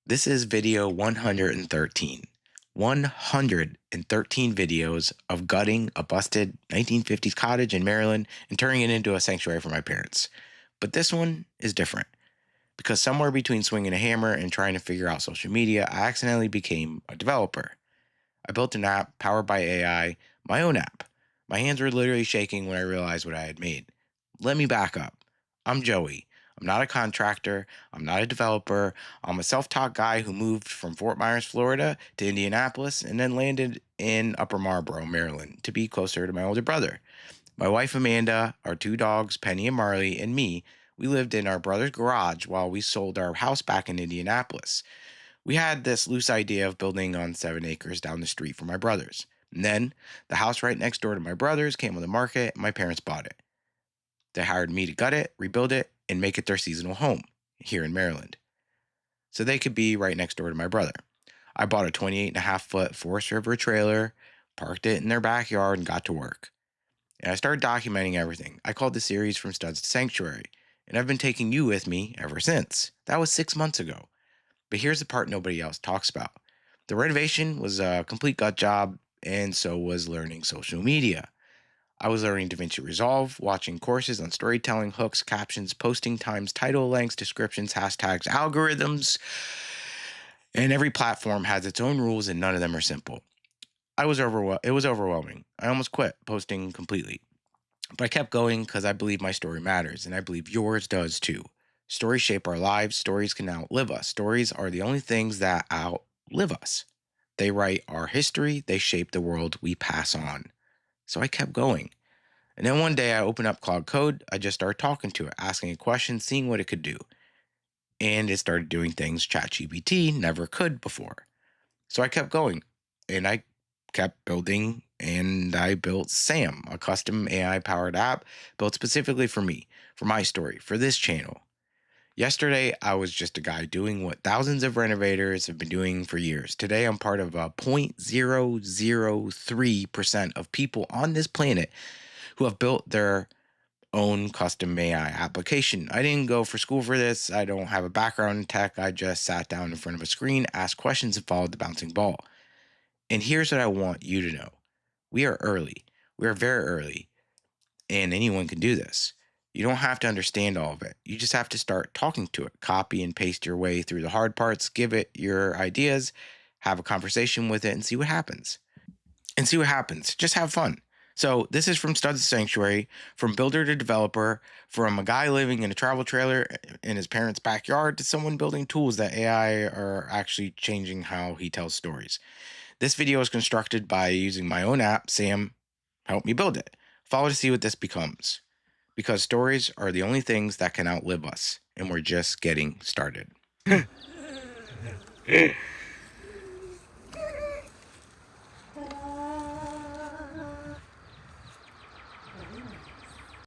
This is video 113. 113 videos of gutting a busted 1950s cottage in Maryland and turning it into a sanctuary for my parents. But this one is different because somewhere between swinging a hammer and trying to figure out social media, I accidentally became a developer. I built an app powered by AI, my own app. My hands were literally shaking when I realized what I had made. Let me back up. I'm Joey. I'm not a contractor. I'm not a developer. I'm a self taught guy who moved from Fort Myers, Florida to Indianapolis and then landed in Upper Marlboro, Maryland to be closer to my older brother. My wife Amanda, our two dogs, Penny and Marley, and me, we lived in our brother's garage while we sold our house back in Indianapolis. We had this loose idea of building on 7 acres down the street from my brother's. And then the house right next door to my brother's came on the market and my parents bought it. They hired me to gut it, rebuild it, and make it their seasonal home here in Maryland so they could be right next door to my brother. I bought a 28.5 foot Forest River trailer, parked it in their backyard, and got to work. And I started documenting everything. I called the series From Studs to Sanctuary, and I've been taking you with me ever since. That was 6 months ago. But here's the part nobody else talks about. The renovation was a complete gut job, and so was learning social media. I was learning DaVinci Resolve, watching courses on storytelling, hooks, captions, posting times, title lengths, descriptions, hashtags, algorithms, and every platform has its own rules and none of them are simple. It was overwhelming. I almost quit posting completely. But I kept going because I believe my story matters, and I believe yours does too. Stories shape our lives. Stories can outlive us. Stories are the only things that outlive us. They write our history. They shape the world we pass on. So I kept going. And then one day I opened up Cloud Code. I just started talking to it, asking it questions, seeing what it could do. And it started doing things ChatGPT never could before. So I kept going and I kept building, and I built Sam, a custom AI powered app built specifically for me, for my story, for this channel. Yesterday, I was just a guy doing what thousands of renovators have been doing for years. Today, I'm part of a 0.003% of people on this planet who have built their own custom AI application. I didn't go for school for this. I don't have a background in tech. I just sat down in front of a screen, asked questions, and followed the bouncing ball. And here's what I want you to know. We are early. We are very early, and anyone can do this. You don't have to understand all of it. You just have to start talking to it. Copy and paste your way through the hard parts, give it your ideas, have a conversation with it, and see what happens. Just have fun. So this is From Studs to Sanctuary, from builder to developer, from a guy living in a travel trailer in his parents' backyard to someone building tools that AI are actually changing how he tells stories. This video is constructed by using my own app. Sam helped me build it. Follow to see what this becomes. Because stories are the only things that can outlive us, and we're just getting started.